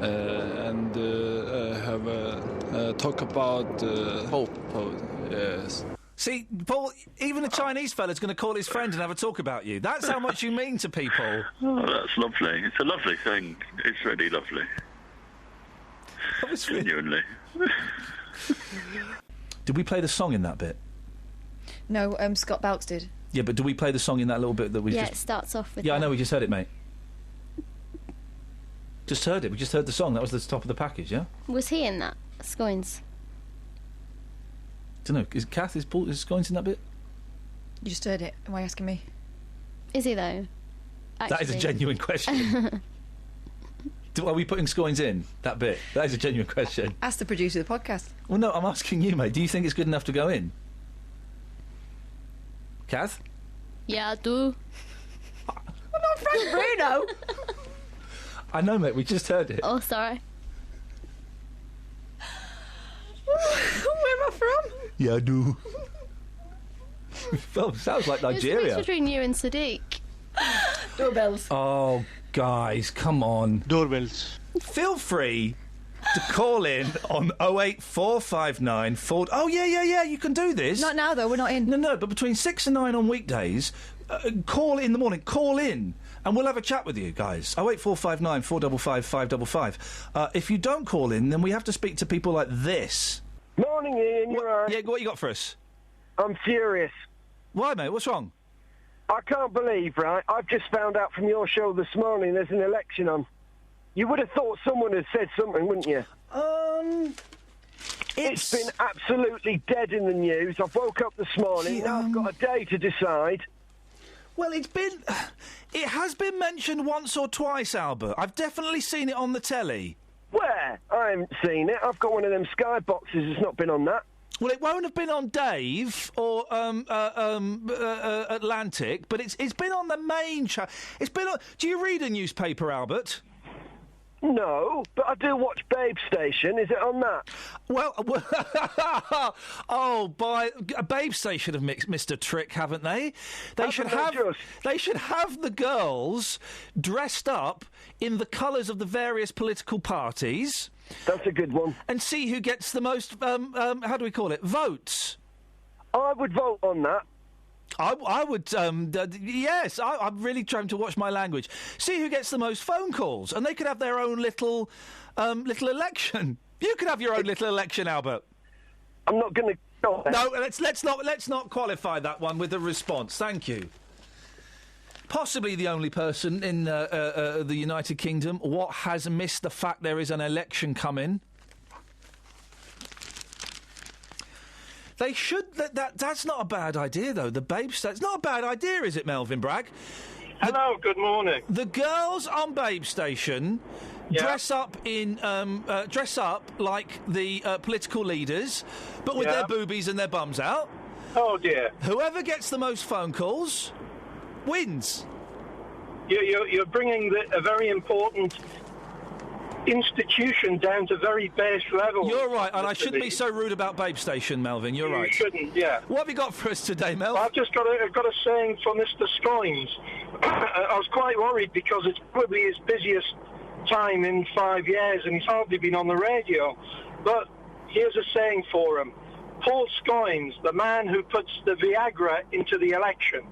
and have a talk about Paul. Yes. See, Paul, even a Chinese fella's going to call his friend and have a talk about you. That's how much you mean to people. Oh, that's lovely. It's a lovely thing. It's really lovely. Genuinely. Did we play the song in that bit? No, Scott Balks did. Yeah, but do we play the song in that little bit that we Yeah, just... it starts off with Yeah, that. I know, we just heard it, mate. Just heard it. We just heard the song. That was the top of the package, yeah? Was he in that? Scoins. Don't know. Is Scoins in that bit? You just heard it. Why are you asking me? Is he, though? That is a genuine question. Are we putting Scoins in, that bit? That is a genuine question. Ask the producer of the podcast. Well, no, I'm asking you, mate. Do you think it's good enough to go in? Kath? Yeah, I do. I'm not Frank Bruno. I know, mate. We just heard it. Oh, sorry. Where am I from? Yeah, I do. Well, sounds like It was Nigeria. between you and Sadiq. Doorbells. Oh, guys, come on. Doorbells. Feel free to call in on 08459 4... Oh, yeah, you can do this. Not now, though. We're not in. No, but between 6 and 9 on weekdays, call in the morning. Call in, and we'll have a chat with you, guys. 08459 455 555. If you don't call in, then we have to speak to people like this. Morning, Ian. You're all right? Yeah, what you got for us? I'm furious. Why, mate? What's wrong? I can't believe, right? I've just found out from your show this morning there's an election on. You would have thought someone had said something, wouldn't you? It's been absolutely dead in the news. I've woke up this morning. Now I've got a day to decide. Well, it has been mentioned once or twice, Albert. I've definitely seen it on the telly. Where? I haven't seen it. I've got one of them Sky boxes. It's not been on that. Well, it won't have been on Dave or Atlantic, but it's been on the main channel. It's been on... Do you read a newspaper, Albert? No, but I do watch Babe Station. Is it on that? Well, Babe Station have missed a trick, haven't they? They should have the girls dressed up in the colours of the various political parties. That's a good one. And see who gets the most, how do we call it, votes. I would vote on that. I would, yes, I'm really trying to watch my language. See who gets the most phone calls, and they could have their own little election. You could have your own little election, Albert. I'm not going to... No, let's not qualify that one with a response. Thank you. Possibly the only person in the United Kingdom what has missed the fact there is an election coming. They should... That's not a bad idea, though. The Babe Station... It's not a bad idea, is it, Melvin Bragg? Hello, good morning. The girls on Babe Station dress up like the political leaders, but with their boobies and their bums out. Oh, dear. Whoever gets the most phone calls wins. You're bringing a very important institution down to very base level. You're right, and I shouldn't be so rude about Babe Station, Melvin. You're right. You shouldn't, yeah. What have you got for us today, Mel? Well, I've got a saying for Mr. Scoins. I was quite worried because it's probably his busiest time in 5 years, and he's hardly been on the radio. But here's a saying for him. Paul Scoins, the man who puts the Viagra into the election.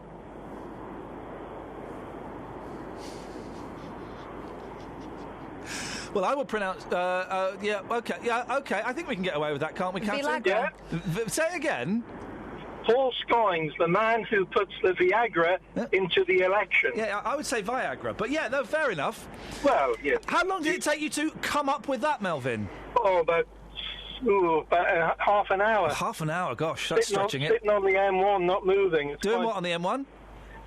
Well, I would pronounce... okay. I think we can get away with that, can't we, Cathy? Yeah. Say it again. Paul Scoins, the man who puts the Viagra into the election. Yeah, I would say Viagra, but yeah, no, fair enough. Well, yeah. How long did it take you to come up with that, Melvin? Oh, about half an hour. Half an hour, gosh, that's stretching it. Sitting on the M1, not moving. Doing what on the M1?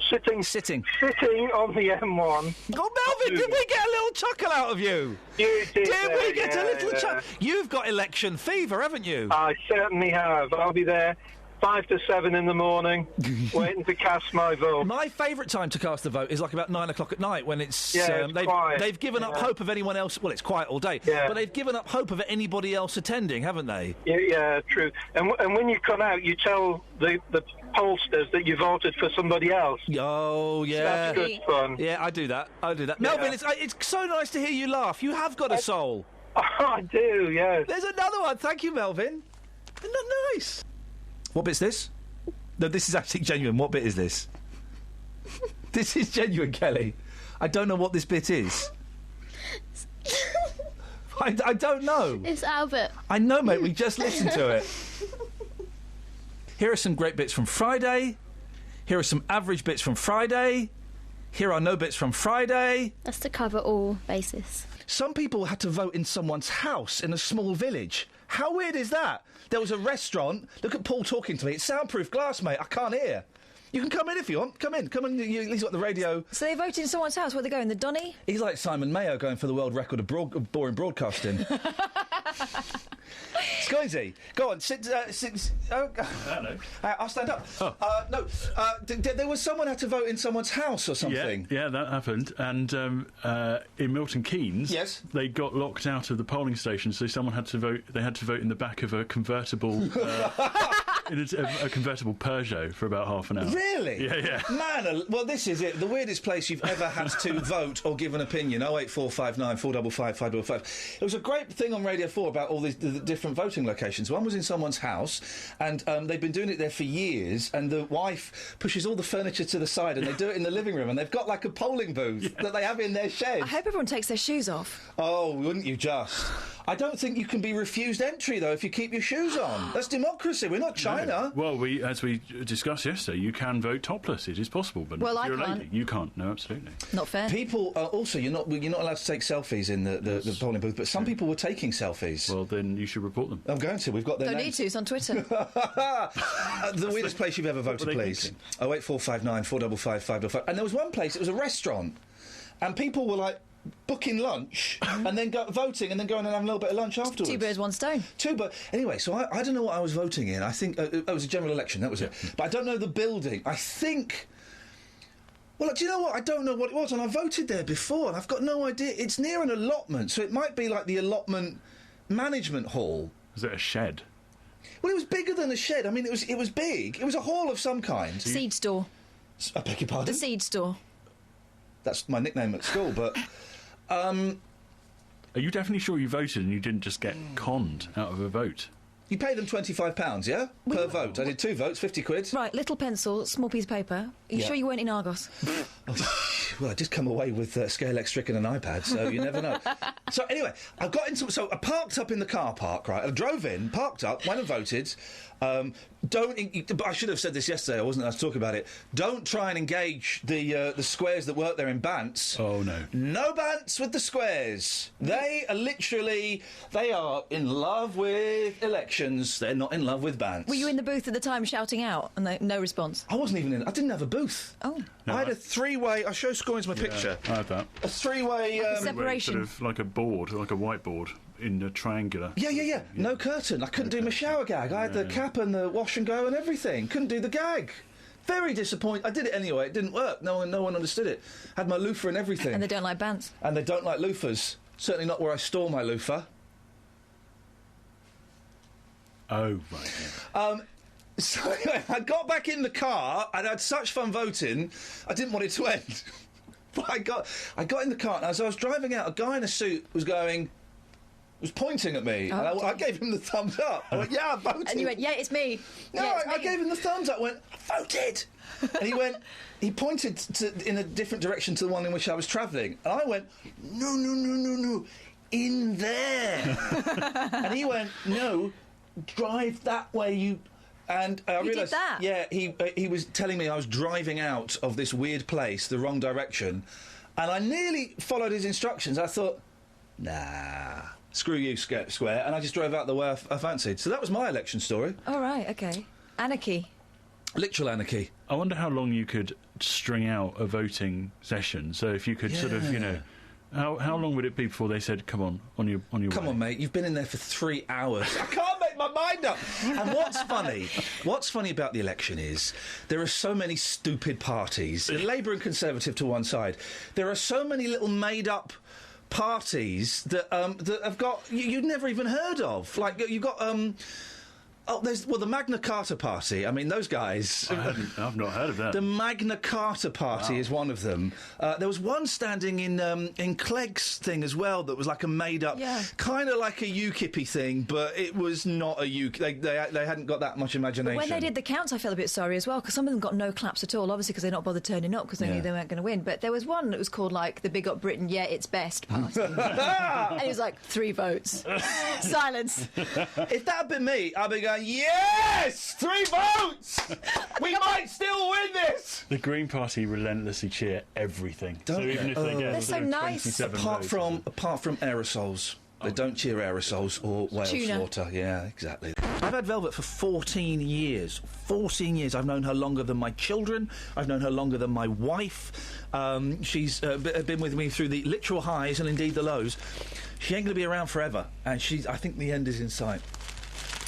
Sitting on the M1. Oh, Melvin, did we get a little chuckle out of you? You did. Did we get a little chuckle? You've got election fever, haven't you? I certainly have. I'll be there 5 to 7 in the morning, waiting to cast my vote. My favourite time to cast a vote is like about 9 o'clock at night when it's quiet. they've given up hope of anyone else. Well, it's quiet all day, but they've given up hope of anybody else attending, haven't they? Yeah, true. And when you come out, you tell the pollsters that you voted for somebody else. Oh, yeah. That's good fun. Yeah, I do that. Melvin, it's so nice to hear you laugh. You have got a soul. Oh, I do, yes. There's another one. Thank you, Melvin. Isn't that nice? What bit's this? No, this is actually genuine. What bit is this? This is genuine, Kelly. I don't know what this bit is. I don't know. It's Albert. I know, mate. We just listened to it. Here are some great bits from Friday. Here are some average bits from Friday. Here are no bits from Friday. That's to cover all bases. Some people had to vote in someone's house in a small village. How weird is that? There was a restaurant. Look at Paul talking to me. It's soundproof glass, mate. I can't hear. You can come in if you want. Come in. He's got the radio. So they voted in someone's house. Where they go? In the Donny? He's like Simon Mayo going for the world record of boring broadcasting. Scoinsy, go on. Sit. Oh, I don't know. I'll stand up. No. There was someone had to vote in someone's house or something. Yeah, that happened. And in Milton Keynes, yes, they got locked out of the polling station, so someone had to vote. They had to vote in the back of a convertible. In a convertible Peugeot for about half an hour. Really? Yeah. Man, well, this is it. The weirdest place you've ever had to vote or give an opinion. 08459 455 555. It was a great thing on Radio 4 about all the different voting locations. One was in someone's house, and they've been doing it there for years, and the wife pushes all the furniture to the side, and they do it in the living room, and they've got like a polling booth that they have in their shed. I hope everyone takes their shoes off. Oh, wouldn't you just? I don't think you can be refused entry, though, if you keep your shoes on. That's democracy. We're not China. No. Well, as we discussed yesterday, you can vote topless. It is possible, but well, if you're I a can't. lady, you can't. No, absolutely. Not fair. People also, you're not allowed to take selfies in the polling booth, but some people were taking selfies. Well, then you should report them. I'm going to. We've got their Don't names. need to. It's on Twitter. The weirdest place you've ever voted, please. 08459 455 555. And there was one place. It was a restaurant, and people were like booking lunch and then voting and then going and having a little bit of lunch afterwards. 2 birds, 1 stone. Anyway, so I don't know what I was voting in. I think it was a general election, that was it. But I don't know the building. I think... Well, do you know what? I don't know what it was, and I voted there before, and I've got no idea. It's near an allotment, so it might be like the allotment management hall. Is it a shed? Well, it was bigger than a shed. I mean, it was big. It was a hall of some kind. Seed store. I beg your pardon? The seed store. That's my nickname at school, but... Are you definitely sure you voted and you didn't just get conned out of a vote? You pay them £25, yeah? Per vote. I did 2 votes, 50 quid. Right, little pencil, small piece of paper. Are you sure you weren't in Argos? Well, I did come away with Scale Extric and an iPad, so you never know. So anyway, I got into... So I parked up in the car park, right? I drove in, parked up, went and voted. I should have said this yesterday. I wasn't allowed to talk about it. Don't try and engage the squares that work there in Bants. Oh, no. No Bants with the squares. They are in love with elections. They're not in love with Bants. Were you in the booth at the time shouting out and no response? I wasn't even in... I didn't have a booth. Oh. No, I had a 3 three-way. I'll show Scoins my picture. I had that. A three-way. Separation. Sort of like a board, like a whiteboard in a triangular. Yeah. No curtain. I couldn't do my shower gag. I had the cap and the wash and go and everything. Couldn't do the gag. Very disappointed. I did it anyway. It didn't work. No one understood it. Had my loofah and everything. And they don't like bands. And they don't like loofahs. Certainly not where I store my loofah. Oh, right. So anyway, I got back in the car and I had such fun voting, I didn't want it to end. But I got in the car and as I was driving out, a guy in a suit was pointing at me. And I gave him the thumbs up. I went, yeah, I voted. And you went, yeah, it's me. No, yeah, I gave him the thumbs up. I went, I voted. And he pointed in a different direction to the one in which I was travelling. And I went, no, in there. And he went, no, drive that way, you... And I realised, did that? Yeah, he was telling me I was driving out of this weird place, the wrong direction, and I nearly followed his instructions. I thought, nah, screw you, Square, and I just drove out the way I fancied. So that was my election story. All right, okay. Anarchy. Literal anarchy. I wonder how long you could string out a voting session. So if you could sort of, you know... How long would it be before they said, come on your way? Come on, mate, you've been in there for 3 hours. I can't make my mind up. And what's funny about the election is there are so many stupid parties, Labour and Conservative to one side. There are so many little made-up parties that have got... you'd never even heard of. Like, you've got... the Magna Carta Party. I mean, those guys... I've not heard of that. The Magna Carta Party is one of them. There was one standing in Clegg's thing as well that was like a made-up... Yeah. Kind of like a UKIP-y thing, but it was not a UKIP... They hadn't got that much imagination. But when they did the counts, I felt a bit sorry as well, because some of them got no claps at all, obviously because they're not bothered turning up, because they knew they weren't going to win. But there was one that was called, like, the Big Up Britain, Yeah, It's Best Party. And it was like, 3 votes. Silence. If that had been me, I'd be going, yes! 3 votes! We might still win this! The Green Party relentlessly cheer everything. Don't so even if they get They're so nice. 27 Apart votes, from aerosols. They don't cheer aerosols or whale slaughter. Yeah, exactly. I've had Velvet for 14 years. 14 years. I've known her longer than my children. I've known her longer than my wife. She's been with me through the literal highs and indeed the lows. She ain't going to be around forever. And I think the end is in sight.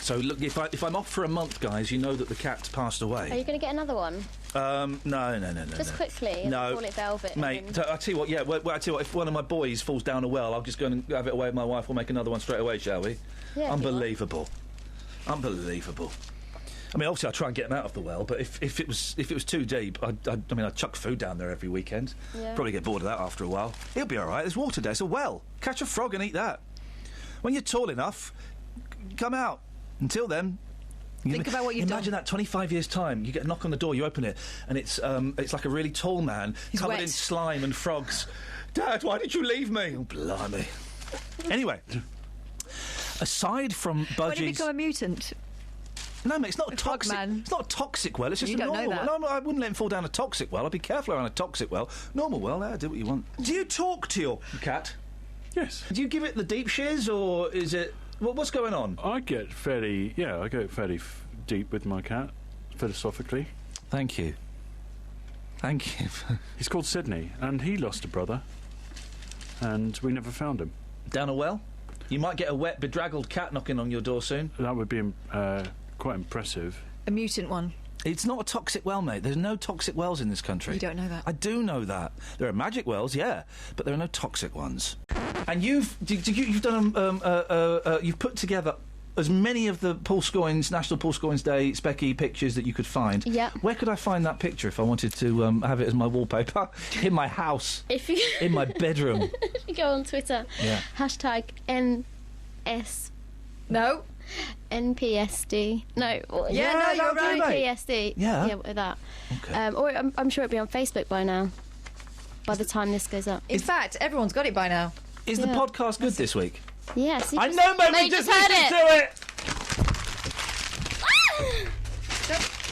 So look, if I'm off for a month, guys, you know that the cat's passed away. Are you going to get another one? No. Just quickly. No, call it Velvet. mate. I tell you what. Yeah, well, I tell you what. If one of my boys falls down a well, I'll just go and have it away with my wife. We'll make another one straight away, shall we? Yeah. Unbelievable. I mean, obviously, I'll try and get him out of the well. But if it was too deep, I'd chuck food down there every weekend. Yeah. Probably get bored of that after a while. He'll be all right. There's water there. It's a well. Catch a frog and eat that. When you're tall enough, come out. Until then. Think about what you've Imagine that 25 years' time, you get a knock on the door, you open it, and it's like a really tall man covered wet. in slime and frogs. Dad, why did you leave me? Oh, blimey. Anyway, aside from budgies... When you become a mutant... No, mate, it's not a toxic... It's not a toxic well, it's just You a don't normal know well. No, I wouldn't let him fall down a toxic well. I'd be careful around a toxic well. Normal well, do what you want. Do you talk to your cat? Yes. Do you give it the deep shiz, or is it... What's going on? I go fairly deep with my cat, philosophically. Thank you. He's called Sydney, and he lost a brother, and we never found him. Down a well? You might get a wet, bedraggled cat knocking on your door soon. That would be quite impressive. A mutant one. It's not a toxic well, mate. There's no toxic wells in this country. You don't know that? I do know that. There are magic wells, yeah, but there are no toxic ones. And you've done you've put together as many of the Paul Scoins National Paul Scoins Day specky pictures that you could find. Yeah. Where could I find that picture if I wanted to have it as my wallpaper in my house? If you in my bedroom. If you go on Twitter, hashtag NS. No. NPSD. No. Yeah, you're right. NPSD. Yeah. With that. Okay. Or I'm sure it'll be on Facebook by now. By the time this goes up. In fact, everyone's got it by now. Is the podcast good this week? Yes. I know, mate. We just heard listened to it.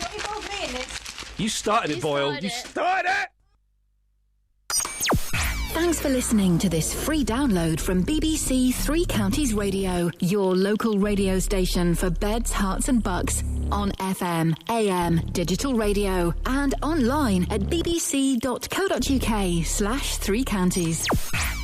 Don't involve me in this. You started it, Boyle. You started it. Thanks for listening to this free download from BBC Three Counties Radio, your local radio station for beds, hearts and bucks. on FM, AM, digital radio, and online at bbc.co.uk/3counties.